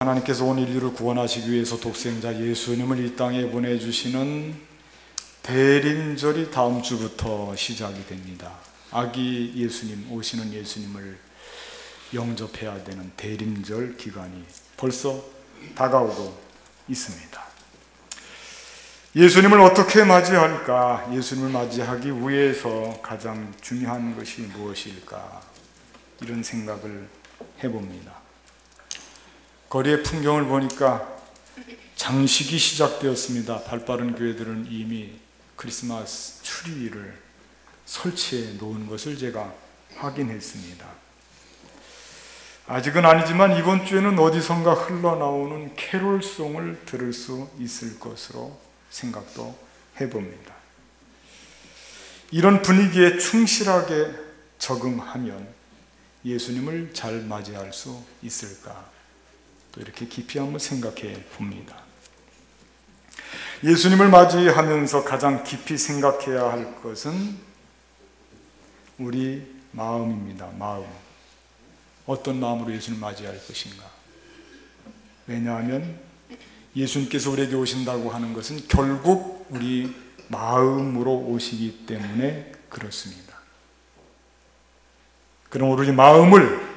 하나님께서 온 인류를 구원하시기 위해서 독생자 예수님을 이 땅에 보내주시는 대림절이 다음 주부터 시작이 됩니다. 아기 예수님, 오시는 예수님을 영접해야 되는 대림절 기간이 벌써 다가오고 있습니다. 예수님을 어떻게 맞이할까? 예수님을 맞이하기 위해서 가장 중요한 것이 무엇일까? 이런 생각을 해봅니다. 거리의 풍경을 보니까 장식이 시작되었습니다. 발빠른 교회들은 이미 크리스마스 트리를 설치해 놓은 것을 제가 확인했습니다. 아직은 아니지만 이번 주에는 어디선가 흘러나오는 캐롤송을 들을 수 있을 것으로 생각도 해봅니다. 이런 분위기에 충실하게 적응하면 예수님을 잘 맞이할 수 있을까? 또 이렇게 깊이 한번 생각해 봅니다. 예수님을 맞이하면서 가장 깊이 생각해야 할 것은 우리 마음입니다. 마음. 어떤 마음으로 예수님을 맞이할 것인가? 왜냐하면 예수님께서 우리에게 오신다고 하는 것은 결국 우리 마음으로 오시기 때문에 그렇습니다. 그럼 우리 마음을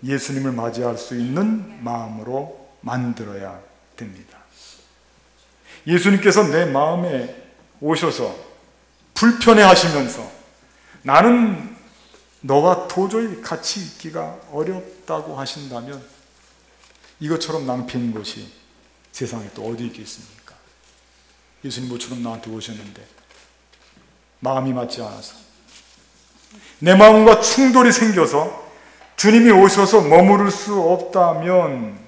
예수님을 맞이할 수 있는 마음으로 만들어야 됩니다. 예수님께서 내 마음에 오셔서 불편해 하시면서 나는 너와 도저히 같이 있기가 어렵다고 하신다면 이것처럼 낭패인 것이 세상에 또 어디 있겠습니까? 예수님 모처럼 나한테 오셨는데 마음이 맞지 않아서 내 마음과 충돌이 생겨서 주님이 오셔서 머무를 수 없다면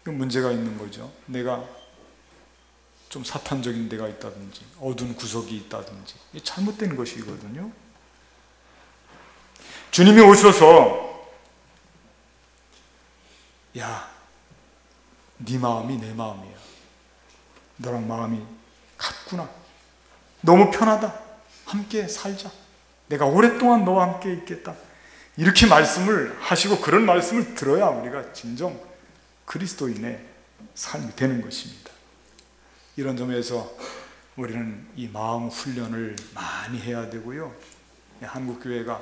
문제가 있는 거죠. 내가 좀 사탄적인 데가 있다든지 어두운 구석이 있다든지 잘못된 것이거든요. 주님이 오셔서 야, 네 마음이 내 마음이야. 너랑 마음이 같구나. 너무 편하다. 함께 살자. 내가 오랫동안 너와 함께 있겠다. 이렇게 말씀을 하시고 그런 말씀을 들어야 우리가 진정 그리스도인의 삶이 되는 것입니다. 이런 점에서 우리는 이 마음 훈련을 많이 해야 되고요. 한국교회가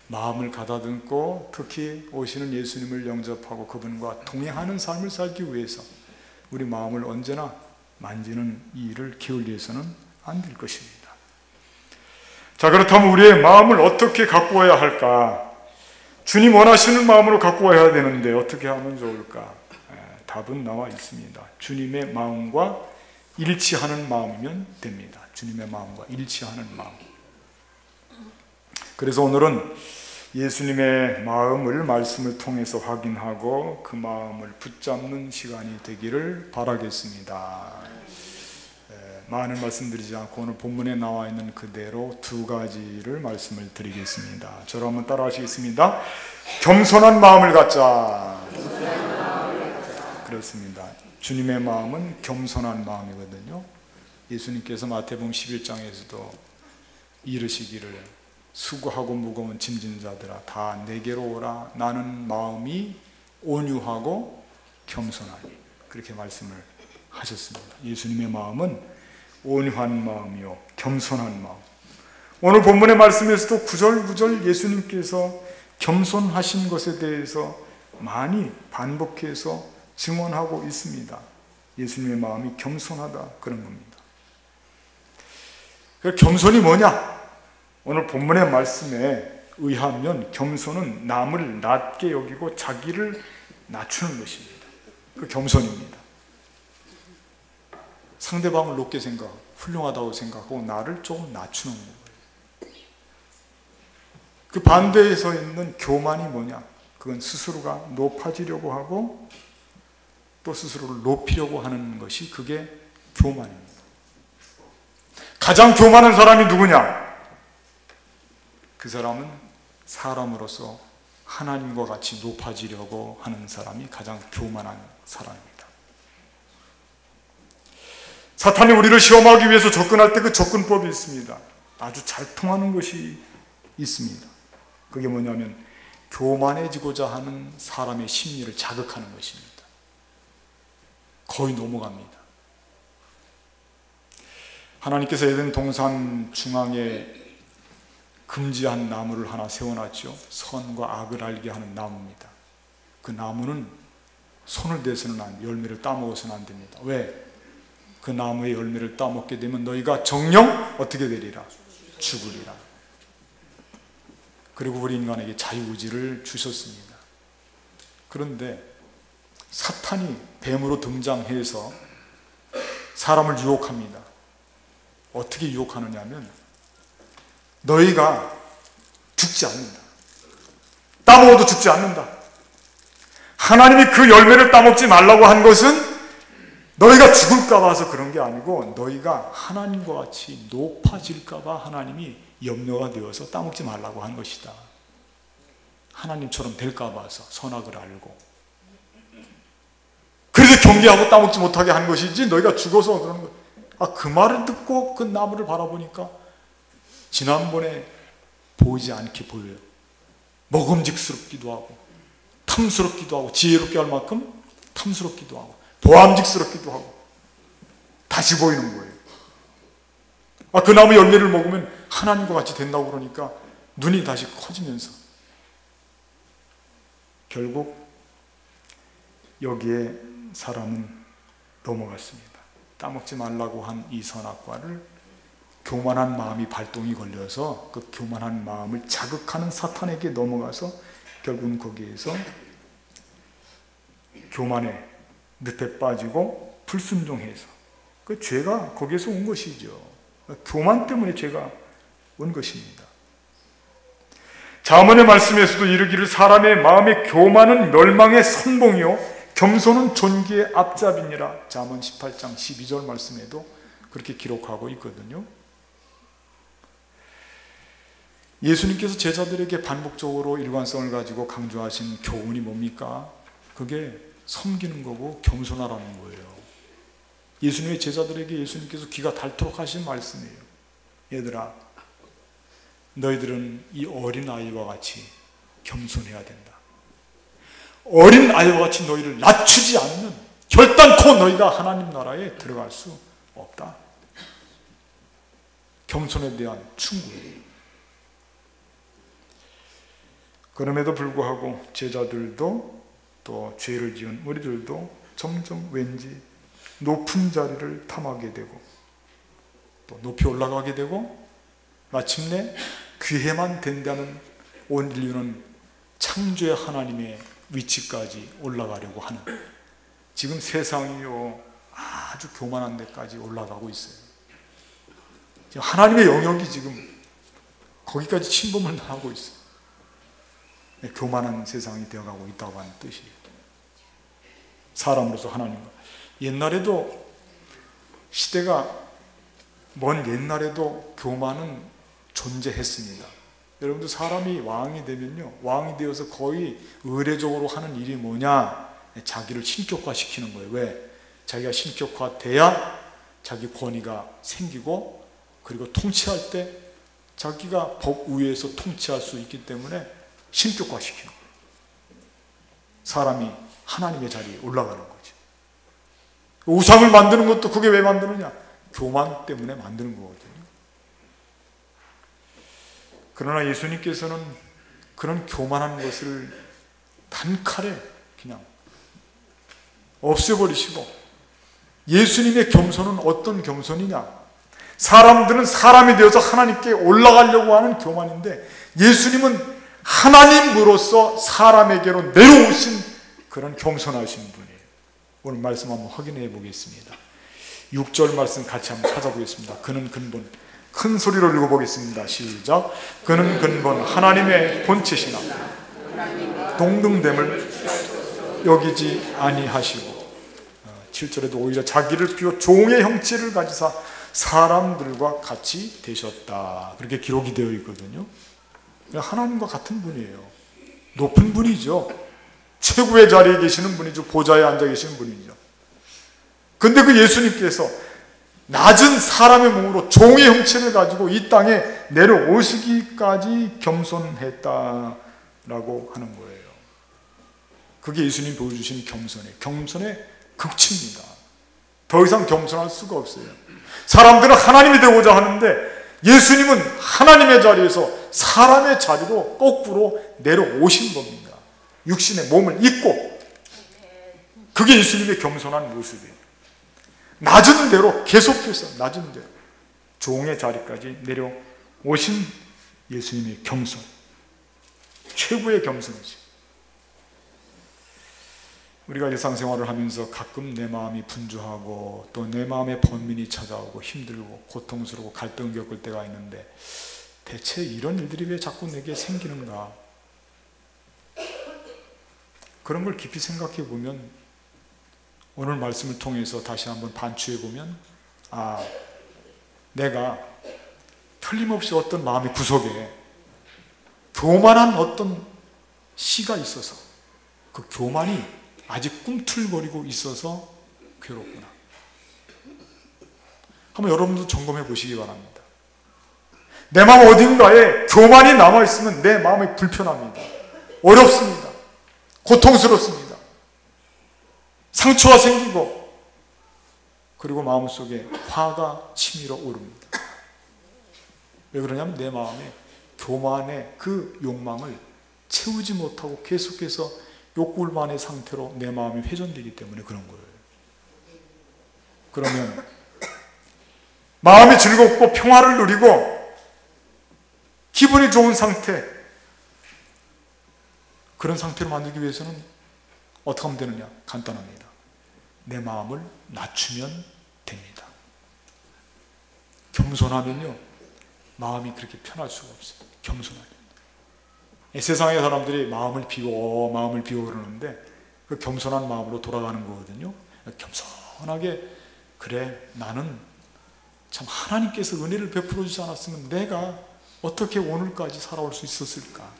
마음을 가다듬고 특히 오시는 예수님을 영접하고 그분과 동행하는 삶을 살기 위해서 우리 마음을 언제나 만지는 이 일을 게을리해서는 안 될 것입니다. 자, 그렇다면 우리의 마음을 어떻게 갖고 와야 할까? 주님 원하시는 마음으로 갖고 와야 되는데 어떻게 하면 좋을까? 답은 나와 있습니다. 주님의 마음과 일치하는 마음이면 됩니다. 주님의 마음과 일치하는 마음. 그래서 오늘은 예수님의 마음을 말씀을 통해서 확인하고 그 마음을 붙잡는 시간이 되기를 바라겠습니다. 많은 말씀드리지 않고 오늘 본문에 나와 있는 그대로 두 가지를 말씀을 드리겠습니다. 저를 한번 따라 하시겠습니다. 겸손한 마음을 갖자. 그렇습니다. 주님의 마음은 겸손한 마음이거든요. 예수님께서 마태복음 11장에서도 이르시기를 수고하고 무거운 짐진 자들아 다 내게로 오라. 나는 마음이 온유하고 겸손하니. 그렇게 말씀을 하셨습니다. 예수님의 마음은 온유한 마음이요 겸손한 마음. 오늘 본문의 말씀에서도 구절구절 예수님께서 겸손하신 것에 대해서 많이 반복해서 증언하고 있습니다. 예수님의 마음이 겸손하다 그런 겁니다. 그 겸손이 뭐냐? 오늘 본문의 말씀에 의하면 겸손은 남을 낮게 여기고 자기를 낮추는 것입니다. 그 겸손입니다. 상대방을 높게 생각하고 훌륭하다고 생각하고 나를 조금 낮추는 거예요. 그 반대에 서 있는 교만이 뭐냐? 그건 스스로가 높아지려고 하고 또 스스로를 높이려고 하는 것이 그게 교만입니다. 가장 교만한 사람이 누구냐? 그 사람은 사람으로서 하나님과 같이 높아지려고 하는 사람이 가장 교만한 사람입니다. 사탄이 우리를 시험하기 위해서 접근할 때 그 접근법이 있습니다. 아주 잘 통하는 것이 있습니다. 그게 뭐냐면 교만해지고자 하는 사람의 심리를 자극하는 것입니다. 거의 넘어갑니다. 하나님께서 에덴 동산 중앙에 금지한 나무를 하나 세워놨죠. 선과 악을 알게 하는 나무입니다. 그 나무는 손을 대서는 열매를 따먹어서는 안 됩니다. 왜? 그 나무의 열매를 따먹게 되면 너희가 정령 어떻게 되리라? 죽으리라. 그리고 우리 인간에게 자유의지를 주셨습니다. 그런데 사탄이 뱀으로 등장해서 사람을 유혹합니다. 어떻게 유혹하느냐 하면 너희가 죽지 않는다. 따먹어도 죽지 않는다. 하나님이 그 열매를 따먹지 말라고 한 것은 너희가 죽을까 봐서 그런 게 아니고 너희가 하나님과 같이 높아질까 봐 하나님이 염려가 되어서 따먹지 말라고 한 것이다. 하나님처럼 될까 봐서 선악을 알고 그래서 경계하고 따먹지 못하게 한 것이지 너희가 죽어서 그러는 거. 그 말을 듣고 그 나무를 바라보니까 지난번에 보이지 않게 보여요. 먹음직스럽기도 하고 탐스럽기도 하고 지혜롭게 할 만큼 탐스럽기도 하고 보암직스럽기도 하고 다시 보이는 거예요. 그 나무 열매를 먹으면 하나님과 같이 된다고 그러니까 눈이 다시 커지면서 결국 여기에 사람은 넘어갔습니다. 따먹지 말라고 한 이 선악과를 교만한 마음이 발동이 걸려서 그 교만한 마음을 자극하는 사탄에게 넘어가서 결국은 거기에서 교만의 늪에 빠지고 불순종해서 그 죄가 거기에서 온 것이죠. 교만 때문에 죄가 온 것입니다. 잠언의 말씀에서도 이르기를 사람의 마음의 교만은 멸망의 선봉이요 겸손은 존귀의 앞잡이니라. 잠언 18장 12절 말씀에도 그렇게 기록하고 있거든요. 예수님께서 제자들에게 반복적으로 일관성을 가지고 강조하신 교훈이 뭡니까? 그게 섬기는 거고 겸손하라는 거예요. 예수님의 제자들에게 예수님께서 귀가 닳도록 하신 말씀이에요. 얘들아, 너희들은 이 어린아이와 같이 겸손해야 된다. 어린아이와 같이 너희를 낮추지 않으면 결단코 너희가 하나님 나라에 들어갈 수 없다. 겸손에 대한 충고예요. 그럼에도 불구하고 제자들도 또 죄를 지은 우리들도 점점 왠지 높은 자리를 탐하게 되고 또 높이 올라가게 되고 마침내 귀해만 된다는 온 인류는 창조의 하나님의 위치까지 올라가려고 하는 지금 세상이요 아주 교만한 데까지 올라가고 있어요. 지금 하나님의 영역이 지금 거기까지 침범을 하고 있어요. 교만한 세상이 되어가고 있다고 하는 뜻이에요. 사람으로서 하나님과 옛날에도 시대가 먼 옛날에도 교만은 존재했습니다. 여러분들 사람이 왕이 되면요 왕이 되어서 거의 의례적으로 하는 일이 뭐냐 자기를 신격화시키는 거예요. 왜? 자기가 신격화돼야 자기 권위가 생기고 그리고 통치할 때 자기가 법 위에서 통치할 수 있기 때문에 신격화시키는 거예요. 사람이 하나님의 자리에 올라가는 거죠. 우상을 만드는 것도 그게 왜 만드느냐? 교만 때문에 만드는 거거든요. 그러나 예수님께서는 그런 교만한 것을 단칼에 그냥 없애버리시고 예수님의 겸손은 어떤 겸손이냐? 사람들은 사람이 되어서 하나님께 올라가려고 하는 교만인데 예수님은 하나님으로서 사람에게로 내려오신 그런 겸손하신 분이에요. 오늘 말씀 한번 확인해 보겠습니다. 6절 말씀 같이 한번 찾아보겠습니다. 그는 근본, 큰 소리로 읽어보겠습니다. 시작. 그는 근본 하나님의 본체시나 동등됨을 여기지 아니하시고 7절에도 오히려 자기를 비워 종의 형체를 가지사 사람들과 같이 되셨다. 그렇게 기록이 되어 있거든요. 하나님과 같은 분이에요. 높은 분이죠. 최고의 자리에 계시는 분이죠. 보좌에 앉아 계시는 분이죠. 근데 그 예수님께서 낮은 사람의 몸으로 종의 형체를 가지고 이 땅에 내려오시기까지 겸손했다라고 하는 거예요. 그게 예수님 보여주신 겸손의 극치입니다. 더 이상 겸손할 수가 없어요. 사람들은 하나님이 되고자 하는데 예수님은 하나님의 자리에서 사람의 자리로 거꾸로 내려오신 겁니다. 육신의 몸을 입고. 그게 예수님의 겸손한 모습이에요. 낮은 대로, 계속해서 낮은 대로 종의 자리까지 내려오신 예수님의 겸손, 최고의 겸손이죠. 우리가 일상생활을 하면서 가끔 내 마음이 분주하고 또 내 마음에 번민이 찾아오고 힘들고 고통스러워 갈등을 겪을 때가 있는데 대체 이런 일들이 왜 자꾸 내게 생기는가? 그런 걸 깊이 생각해 보면 오늘 말씀을 통해서 다시 한번 반추해 보면 내가 틀림없이 어떤 마음의 구석에 교만한 어떤 씨가 있어서 그 교만이 아직 꿈틀거리고 있어서 괴롭구나. 한번 여러분도 점검해 보시기 바랍니다. 내 마음 어딘가에 교만이 남아있으면 내 마음이 불편합니다. 어렵습니다. 고통스럽습니다. 상처가 생기고 그리고 마음속에 화가 치밀어 오릅니다. 왜 그러냐면 내 마음에 교만의 그 욕망을 채우지 못하고 계속해서 욕구만의 상태로 내 마음이 회전되기 때문에 그런 거예요. 그러면 마음이 즐겁고 평화를 누리고 기분이 좋은 상태, 그런 상태로 만들기 위해서는 어떻게 하면 되느냐? 간단합니다. 내 마음을 낮추면 됩니다. 겸손하면요 마음이 그렇게 편할 수가 없어요. 겸손하면. 세상의 사람들이 마음을 비워 그러는데 그 겸손한 마음으로 돌아가는 거거든요. 겸손하게 그래 나는 참 하나님께서 은혜를 베풀어 주지 않았으면 내가 어떻게 오늘까지 살아올 수 있었을까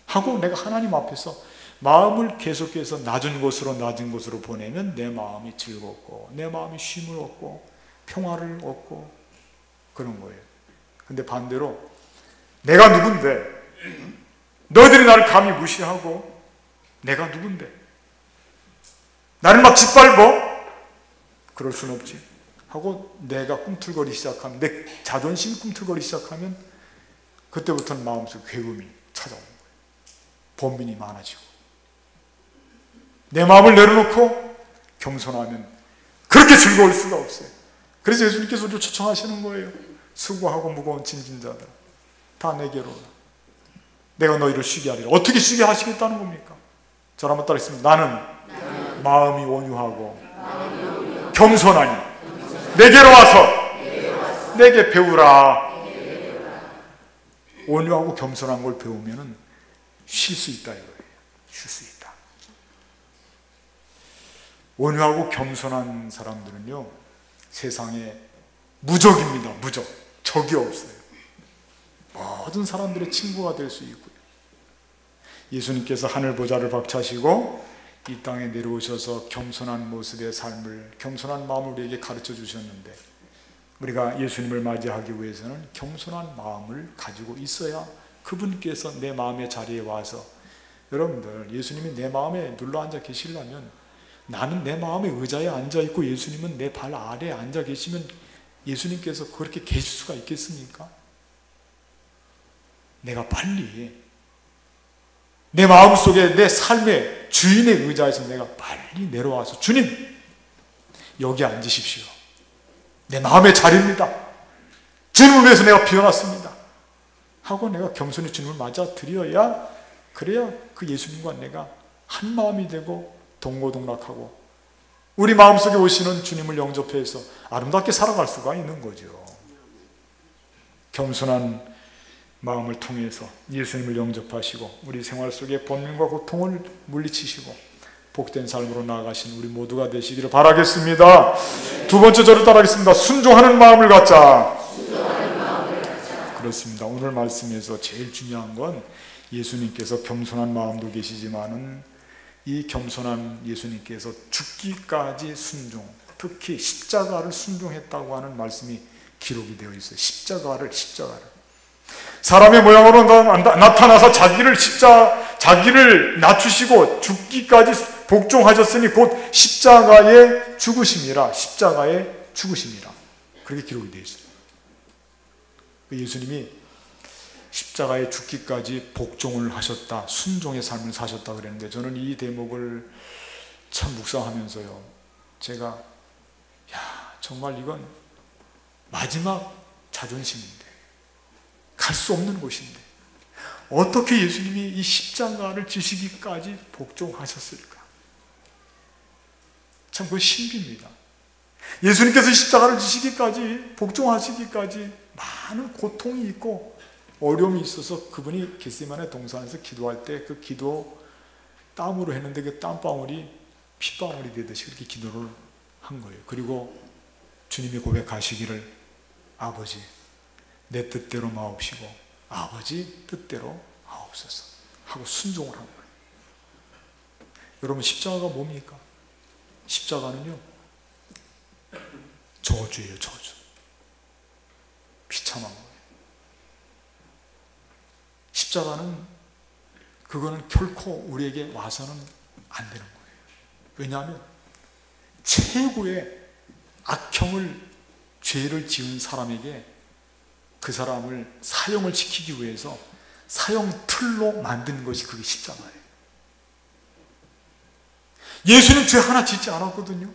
하고 내가 하나님 앞에서 마음을 계속해서 낮은 곳으로 보내면 내 마음이 즐겁고 내 마음이 쉼을 얻고 평화를 얻고 그런 거예요. 근데 반대로 내가 누군데 너희들이 나를 감히 무시하고 내가 누군데 나를 막 짓밟어? 그럴 순 없지 하고 내가 꿈틀거리기 시작하면 내 자존심이 꿈틀거리기 시작하면 그때부터는 마음속 괴음이 찾아오는 거예요. 번민이 많아지고 내 마음을 내려놓고 겸손하면 그렇게 즐거울 수가 없어요. 그래서 예수님께서 우리를 초청하시는 거예요. 수고하고 무거운 짐진 자들 다 내게로 오라. 내가 너희를 쉬게 하리라. 어떻게 쉬게 하시겠다는 겁니까? 저를 한번 따라했습니다. 나는 마음이 온유하고 겸손하니 내게로 와서 내게 배우라. 온유하고 겸손한 걸 배우면 쉴 수 있다 이거예요. 쉴 수 있다. 온유하고 겸손한 사람들은요 세상에 무적입니다. 무적. 적이 없어요. 모든 사람들의 친구가 될 수 있고요. 예수님께서 하늘 보좌를 박차시고 이 땅에 내려오셔서 겸손한 모습의 삶을, 겸손한 마음을 우리에게 가르쳐 주셨는데 우리가 예수님을 맞이하기 위해서는 겸손한 마음을 가지고 있어야 그분께서 내 마음의 자리에 와서, 여러분들 예수님이 내 마음에 눌러 앉아 계시려면 나는 내 마음의 의자에 앉아 있고 예수님은 내 발 아래에 앉아 계시면 예수님께서 그렇게 계실 수가 있겠습니까? 내가 빨리 내 마음속에 내 삶의 주인의 의자에서 내가 빨리 내려와서 주님 여기 앉으십시오. 내 마음의 자리입니다. 주님을 위해서 내가 비워놨습니다. 하고 내가 겸손히 주님을 맞아 드려야, 그래야 그 예수님과 내가 한 마음이 되고 동고동락하고 우리 마음속에 오시는 주님을 영접해서 아름답게 살아갈 수가 있는 거죠. 겸손한 마음을 통해서 예수님을 영접하시고 우리 생활 속에 번민과 고통을 물리치시고 복된 삶으로 나아가신 우리 모두가 되시기를 바라겠습니다. 두 번째 저를 따라하겠습니다. 순종하는 마음을 갖자. 그렇습니다. 오늘 말씀에서 제일 중요한 건 예수님께서 겸손한 마음도 계시지만은 이 겸손한 예수님께서 죽기까지 순종, 특히 십자가를 순종했다고 하는 말씀이 기록이 되어 있어요. 십자가를 사람의 모양으로 나타나서 자기를 낮추시고 죽기까지 복종하셨으니 곧 십자가의 죽으심이라. 십자가의 죽으심이라. 그렇게 기록이 되어 있어요. 예수님이 십자가에 죽기까지 복종을 하셨다, 순종의 삶을 사셨다 그랬는데, 저는 이 대목을 참 묵상하면서요, 제가 정말 이건 마지막 자존심인데, 갈 수 없는 곳인데 어떻게 예수님이 이 십자가를 지시기까지 복종하셨을까? 참 그건 신비입니다. 예수님께서 십자가를 지시기까지, 복종하시기까지 많은 고통이 있고 어려움이 있어서 그분이 겟세마네 동산에서 기도할 때 그 기도 땀으로 했는데 그 땀방울이 핏방울이 되듯이 그렇게 기도를 한 거예요. 그리고 주님이 고백하시기를 아버지 내 뜻대로 마옵시고 아버지 뜻대로 하옵소서 하고 순종을 한 거예요. 여러분, 십자가가 뭡니까? 십자가는요, 저주예요. 저주. 비참한 거예요. 십자가는, 그거는 결코 우리에게 와서는 안 되는 거예요. 왜냐하면 최고의 악형을, 죄를 지은 사람에게 그 사람을 사형을 시키기 위해서 사형 틀로 만든 것이 그게 십자가예요. 예수님 죄 하나 짓지 않았거든요.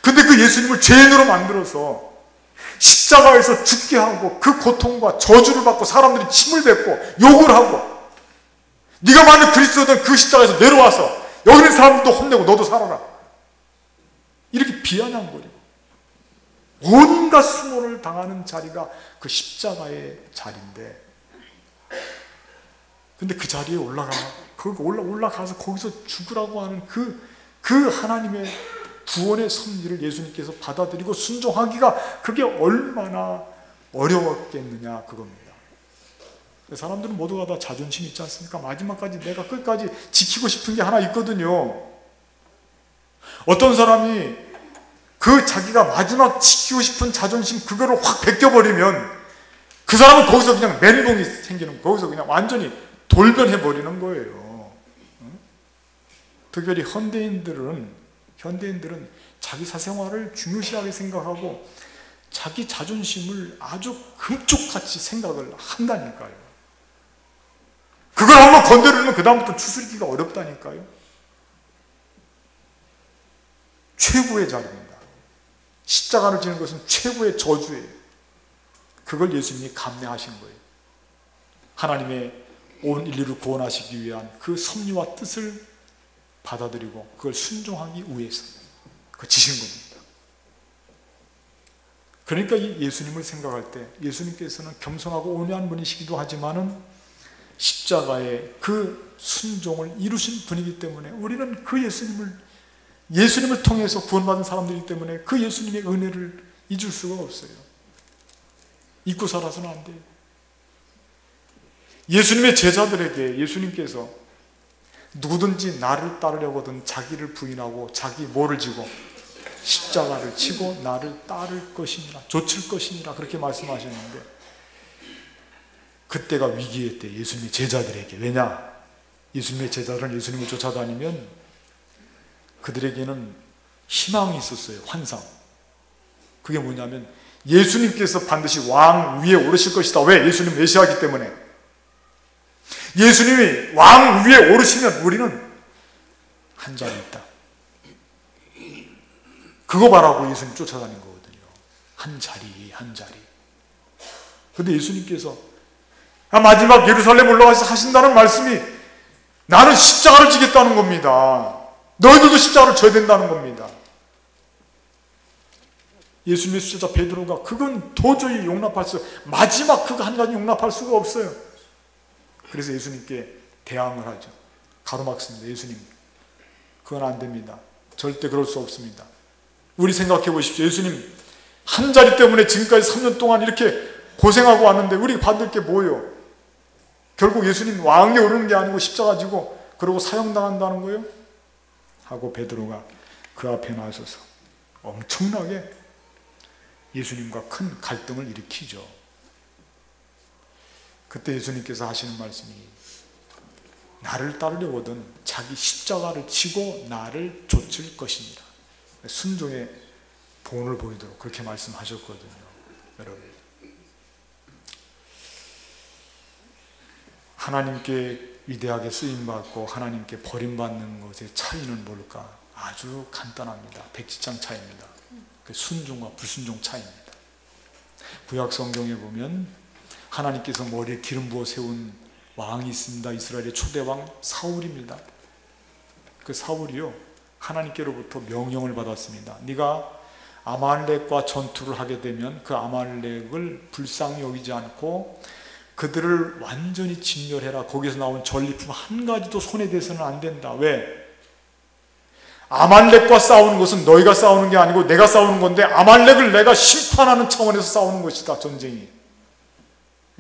근데 그 예수님을 죄인으로 만들어서 십자가에서 죽게 하고 그 고통과 저주를 받고 사람들이 침을 뱉고 욕을 하고, 네가 만약 그리스도든 그 십자가에서 내려와서 여기 있는 사람들도 혼내고 너도 살아라, 이렇게 비아냥거리고 온갖 수모를 당하는 자리가 그 십자가의 자리인데, 근데 그 자리에 올라가서 거기서 죽으라고 하는 그 하나님의 구원의 섭리를 예수님께서 받아들이고 순종하기가 그게 얼마나 어려웠겠느냐, 그겁니다. 사람들은 모두가 다 자존심이 있지 않습니까? 마지막까지 내가 끝까지 지키고 싶은 게 하나 있거든요. 어떤 사람이 그 자기가 마지막 지키고 싶은 자존심, 그거를 확 벗겨버리면 그 사람은 거기서 그냥 멘붕이 생기는, 거기서 그냥 완전히 돌변해버리는 거예요. 특별히 현대인들은 자기 사생활을 중요시하게 생각하고 자기 자존심을 아주 금쪽같이 생각을 한다니까요. 그걸 한번 건드리면 그 다음부터 추스리기가 어렵다니까요. 최고의 자리입니다. 십자가를 지는 것은 최고의 저주예요. 그걸 예수님이 감내하신 거예요. 하나님의 온 인류를 구원하시기 위한 그 섭리와 뜻을 받아들이고 그걸 순종하기 위해서 그 지신 겁니다. 그러니까 이 예수님을 생각할 때 예수님께서는 겸손하고 온유한 분이시기도 하지만은 십자가의 그 순종을 이루신 분이기 때문에 우리는 그 예수님을 통해서 구원받은 사람들이기 때문에 그 예수님의 은혜를 잊을 수가 없어요. 잊고 살아서는 안 돼요. 예수님의 제자들에게 예수님께서 누구든지 나를 따르려거든 자기를 부인하고 자기 뭐를 지고 십자가를 지고 나를 따를 것이니라, 좇을 것이니라, 그렇게 말씀하셨는데, 그때가 위기의 때 예수님의 제자들에게, 왜냐? 예수님의 제자들은 예수님을 쫓아다니면 그들에게는 희망이 있었어요. 환상. 그게 뭐냐면 예수님께서 반드시 왕 위에 오르실 것이다. 왜? 예수님 메시아이기 때문에. 예수님이 왕 위에 오르시면 우리는 한 자리 있다. 그거 바라고 예수님 쫓아다닌 거거든요. 한 자리, 한 자리. 근데 예수님께서 마지막 예루살렘 올라가서 하신다는 말씀이 나는 십자가를 지겠다는 겁니다. 너희들도 십자가를 져야 된다는 겁니다. 예수님의 수제자 베드로가 그건 도저히 용납할 수, 마지막 그거 한 가지 용납할 수가 없어요. 그래서 예수님께 대항을 하죠. 가로막습니다. 예수님, 그건 안 됩니다. 절대 그럴 수 없습니다. 우리 생각해 보십시오. 예수님 한 자리 때문에 지금까지 3년 동안 이렇게 고생하고 왔는데 우리가 받을 게 뭐예요? 결국 예수님 왕에 오르는 게 아니고 십자가 지고 그러고 사형당한다는 거예요? 하고 베드로가 그 앞에 나서서 엄청나게 예수님과 큰 갈등을 일으키죠. 그때 예수님께서 하시는 말씀이 나를 따르려거든 자기 십자가를 지고 나를 좇을 것입니다. 순종의 본을 보이도록 그렇게 말씀하셨거든요. 여러분, 하나님께 위대하게 쓰임받고 하나님께 버림받는 것의 차이는 뭘까? 아주 간단합니다. 백지장 차이입니다. 순종과 불순종 차이입니다. 구약 성경에 보면 하나님께서 머리에 기름 부어 세운 왕이 있습니다. 이스라엘의 초대왕 사울입니다. 그 사울이요, 하나님께로부터 명령을 받았습니다. 네가 아말렉과 전투를 하게 되면 그 아말렉을 불쌍히 여기지 않고 그들을 완전히 진멸해라. 거기서 나온 전리품 한 가지도 손에 대서는 안 된다. 왜? 아말렉과 싸우는 것은 너희가 싸우는 게 아니고 내가 싸우는 건데 아말렉을 내가 심판하는 차원에서 싸우는 것이다. 전쟁이.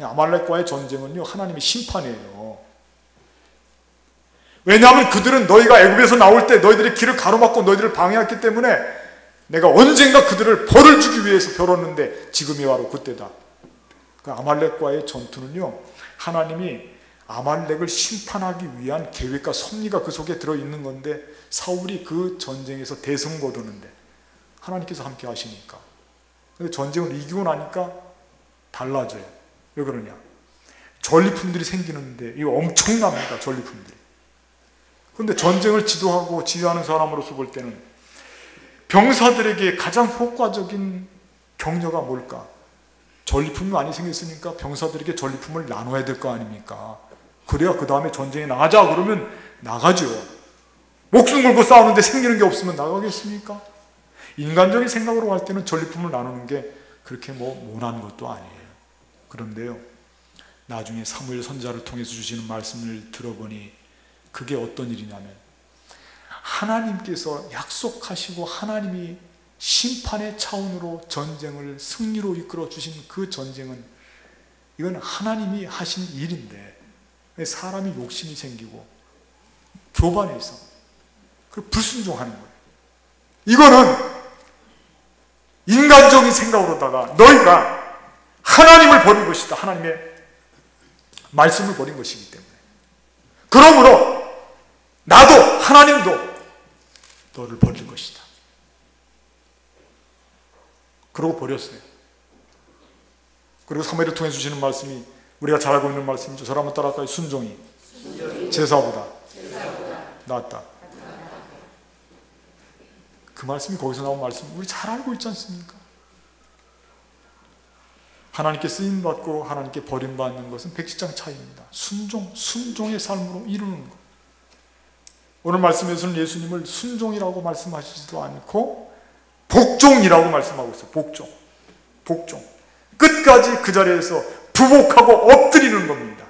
아말렉과의 전쟁은요, 하나님의 심판이에요. 왜냐하면 그들은 너희가 애굽에서 나올 때 너희들이 길을 가로막고 너희들을 방해했기 때문에 내가 언젠가 그들을 벌을 주기 위해서 벼렀는데 지금이 바로 그때다. 그 아말렉과의 전투는요, 하나님이 아말렉을 심판하기 위한 계획과 섭리가 그 속에 들어있는 건데 사울이 그 전쟁에서 대승 거두는데 하나님께서 함께 하시니까. 근데 전쟁을 이기고 나니까 달라져요. 왜 그러냐? 전리품들이 생기는데 이거 엄청납니다. 전리품들이. 그런데 전쟁을 지도하고 지휘하는 사람으로서 볼 때는 병사들에게 가장 효과적인 격려가 뭘까? 전리품이 많이 생겼으니까 병사들에게 전리품을 나눠야 될 거 아닙니까? 그래야 그 다음에 전쟁에 나가자 그러면 나가죠. 목숨 걸고 싸우는데 생기는 게 없으면 나가겠습니까? 인간적인 생각으로 할 때는 전리품을 나누는 게 그렇게 모난 것도 아니에요. 그런데요, 나중에 사무엘 선지자를 통해서 주시는 말씀을 들어보니 그게 어떤 일이냐면 하나님께서 약속하시고 하나님이 심판의 차원으로 전쟁을 승리로 이끌어 주신 그 전쟁은 이건 하나님이 하신 일인데 사람이 욕심이 생기고 교반해서 불순종하는 거예요. 이거는 인간적인 생각으로다가 너희가 하나님을 버린 것이다. 하나님의 말씀을 버린 것이기 때문에. 그러므로 나도 하나님도 너를 버릴 것이다. 그러고 버렸어요. 그리고 사무엘을 통해 주시는 말씀이 우리가 잘 알고 있는 말씀이죠. 저를 한번 따라할까요? 순종이 제사보다 낫다. 그 말씀이 거기서 나온 말씀 우리 잘 알고 있지 않습니까? 하나님께 쓰임받고 하나님께 버림받는 것은 백지장 차이입니다. 순종의 삶으로 이루는 것. 오늘 말씀에서는 예수님을 순종이라고 말씀하시지도 않고 복종이라고 말씀하고 있어요. 복종. 끝까지 그 자리에서 부복하고 엎드리는 겁니다.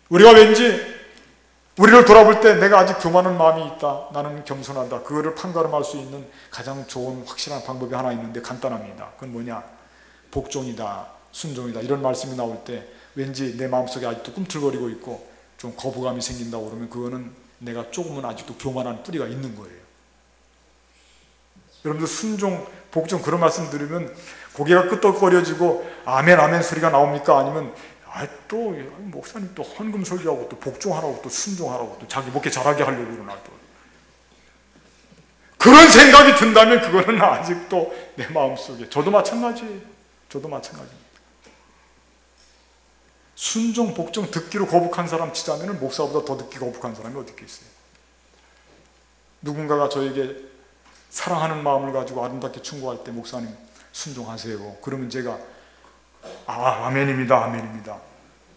우리가 왠지 우리를 돌아볼 때 내가 아직 교만한 마음이 있다, 나는 겸손하다, 그거를 판가름할 수 있는 가장 좋은 확실한 방법이 하나 있는데 간단합니다. 그건 뭐냐? 복종이다, 순종이다 이런 말씀이 나올 때 왠지 내 마음속에 아직도 꿈틀거리고 있고 좀 거부감이 생긴다고 그러면 그거는 내가 조금은 아직도 교만한 뿌리가 있는 거예요. 여러분들 순종, 복종 그런 말씀 들으면 고개가 끄덕거려지고 아멘 아멘 소리가 나옵니까? 아니면 또 목사님 또 헌금 설교하고 또 복종하라고 또 순종하라고 또 자기 목회 잘하게 하려고 그러나 또 그런 생각이 든다면 그거는 아직도 내 마음속에 저도 마찬가지입니다. 순종, 복종 듣기로 거북한 사람 치자면 목사보다 더 듣기 거북한 사람이 어디 있겠어요? 누군가가 저에게 사랑하는 마음을 가지고 아름답게 충고할 때 목사님 순종하세요. 그러면 제가 아멘입니다.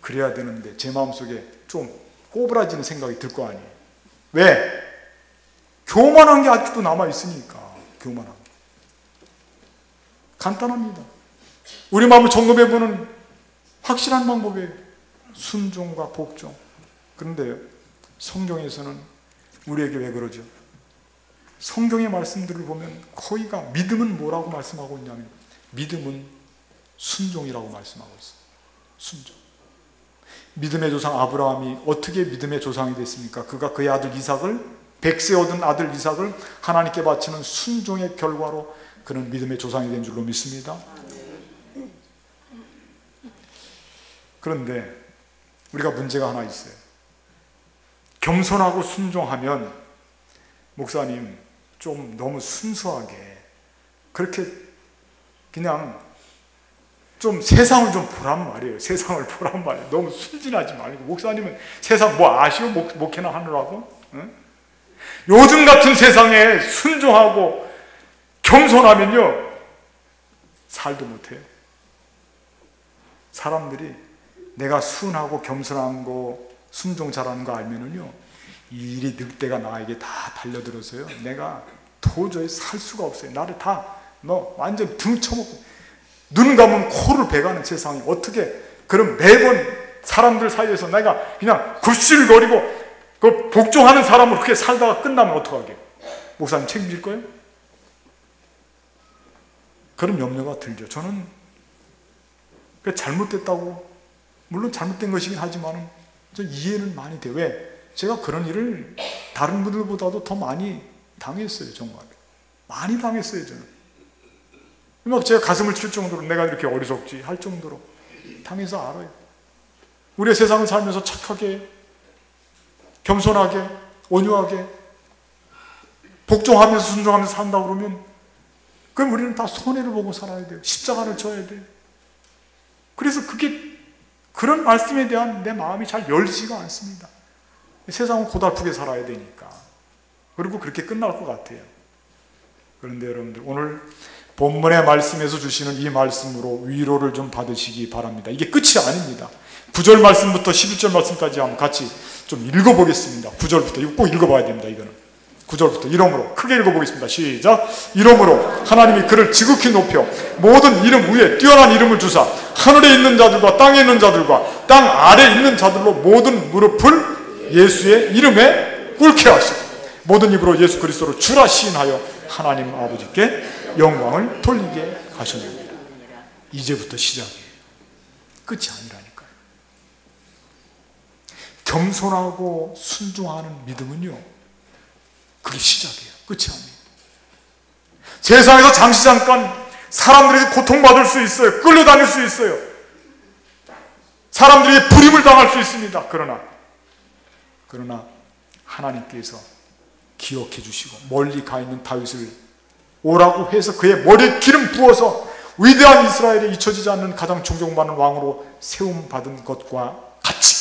그래야 되는데 제 마음속에 좀 꼬부라지는 생각이 들 거 아니에요. 왜? 교만한 게 아직도 남아있으니까. 교만한 게. 간단합니다. 우리 마음을 점검해보는 확실한 방법이에요. 순종과 복종. 그런데 성경에서는 우리에게 왜 그러죠? 성경의 말씀들을 보면 거의가 믿음은 뭐라고 말씀하고 있냐면 믿음은 순종이라고 말씀하고 있어요. 순종. 믿음의 조상 아브라함이 어떻게 믿음의 조상이 됐습니까? 그가 그의 아들 이삭을 100세 얻은 아들 이삭을 하나님께 바치는 순종의 결과로 그는 믿음의 조상이 된 줄로 믿습니다. 그런데 우리가 문제가 하나 있어요. 겸손하고 순종하면 목사님 좀 너무 순수하게 그렇게 그냥 좀 세상을 좀 보란 말이에요. 세상을 보란 말이에요. 너무 순진하지 말고. 목사님은 세상 뭐 아시오? 목회나 하느라고? 응? 요즘 같은 세상에 순종하고 겸손하면요 살도 못해요. 사람들이 내가 순하고 겸손한 거 순종 잘하는 거 알면은요 이 일이 늑대가 나에게 다 달려들어서요 내가 도저히 살 수가 없어요. 나를 다 완전 등쳐먹고 눈 감으면 코를 베가는 세상이 어떻게 그런 매번 사람들 사이에서 내가 그냥 굽실거리고 그 복종하는 사람으로 그렇게 살다가 끝나면 어떡하게? 목사님 책임질 거예요? 그런 염려가 들죠. 저는 잘못됐다고 물론 잘못된 것이긴 하지만 좀 이해는 많이 돼요. 왜? 제가 그런 일을 다른 분들보다도 더 많이 당했어요. 정말 많이 당했어요. 저는 막 제가 가슴을 칠 정도로 내가 이렇게 어리석지 할 정도로 당해서 알아요. 우리의 세상을 살면서 착하게 겸손하게 온유하게 복종하면서 순종하면서 산다 그러면 그럼 우리는 다 손해를 보고 살아야 돼요. 십자가를 져야 돼요. 그래서 그런 말씀에 대한 내 마음이 잘 열지가 않습니다. 세상은 고달프게 살아야 되니까. 그리고 그렇게 끝날 것 같아요. 그런데 여러분들 오늘 본문의 말씀에서 주시는 이 말씀으로 위로를 좀 받으시기 바랍니다. 이게 끝이 아닙니다. 9절 말씀부터 11절 말씀까지 한번 같이 좀 읽어보겠습니다. 9절부터 이거 꼭 읽어봐야 됩니다. 이거는 9절부터 이러므로 크게 읽어보겠습니다. 시작. 이러므로 하나님이 그를 지극히 높여 모든 이름 위에 뛰어난 이름을 주사 하늘에 있는 자들과 땅에 있는 자들과 땅 아래에 있는 자들로 모든 무릎을 예수의 이름에 꿇게 하시고 모든 입으로 예수 그리스도를 주라 시인하여 하나님 아버지께 영광을 돌리게 하셨느니라. 이제부터 시작이에요. 끝이 아니라니까요. 겸손하고 순종하는 믿음은요 그게 시작이에요. 끝이 아니에요. 세상에서 잠시 잠깐 사람들에게 고통받을 수 있어요. 끌려다닐 수 있어요. 사람들에게 불임을 당할 수 있습니다. 그러나 하나님께서 기억해 주시고 멀리 가 있는 다윗을 오라고 해서 그의 머리에 기름 부어서 위대한 이스라엘에 잊혀지지 않는 가장 존경받는 왕으로 세움받은 것과 같이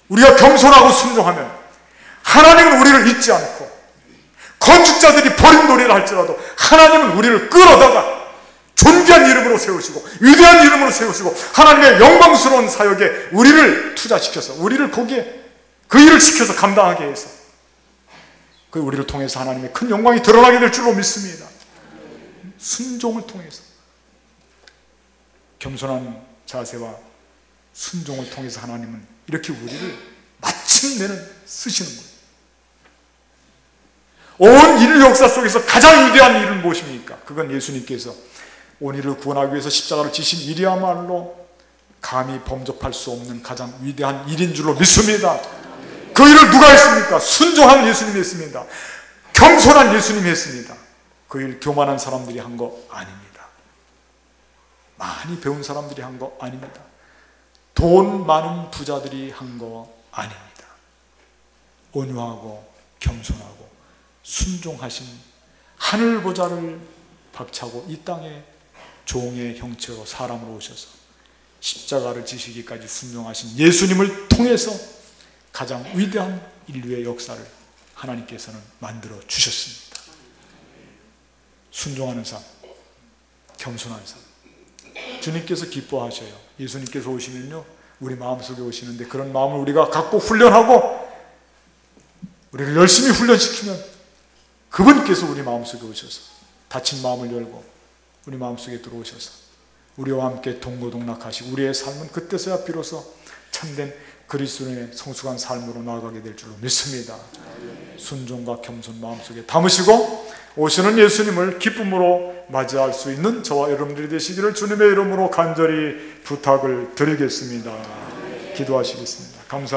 우리가 겸손하고 순종하면 하나님은 우리를 잊지 않고 건축자들이 버린 도리를 할지라도 하나님은 우리를 끌어다가 존귀한 이름으로 세우시고 위대한 이름으로 세우시고 하나님의 영광스러운 사역에 우리를 투자시켜서 우리를 거기에 그 일을 시켜서 감당하게 해서 그 우리를 통해서 하나님의 큰 영광이 드러나게 될 줄로 믿습니다. 순종을 통해서 겸손한 자세와 순종을 통해서 하나님은 이렇게 우리를 마침내는 쓰시는 거예요. 온 인류 역사 속에서 가장 위대한 일은 무엇입니까? 그건 예수님께서 온 인류를 구원하기 위해서 십자가를 지신 일이야말로 감히 범접할 수 없는 가장 위대한 일인 줄로 믿습니다. 그 일을 누가 했습니까? 순종한 예수님이 했습니다. 겸손한 예수님이 했습니다. 그 일 교만한 사람들이 한 거 아닙니다. 많이 배운 사람들이 한 거 아닙니다. 돈 많은 부자들이 한 거 아닙니다. 온유하고 겸손하고 순종하신 하늘 보좌를 박차고 이 땅에 종의 형체로 사람으로 오셔서 십자가를 지시기까지 순종하신 예수님을 통해서 가장 위대한 인류의 역사를 하나님께서는 만들어 주셨습니다. 순종하는 삶, 겸손한 삶, 주님께서 기뻐하셔요. 예수님께서 오시면요 우리 마음속에 오시는데 그런 마음을 우리가 갖고 훈련하고 우리를 열심히 훈련시키면 그분께서 우리 마음속에 오셔서 닫힌 마음을 열고 우리 마음속에 들어오셔서 우리와 함께 동고동락하시고 우리의 삶은 그때서야 비로소 참된 그리스도인의 성숙한 삶으로 나아가게 될 줄로 믿습니다. 순종과 겸손 마음속에 담으시고 오시는 예수님을 기쁨으로 맞이할 수 있는 저와 여러분들이 되시기를 주님의 이름으로 간절히 부탁을 드리겠습니다. 기도하시겠습니다. 감사합니다.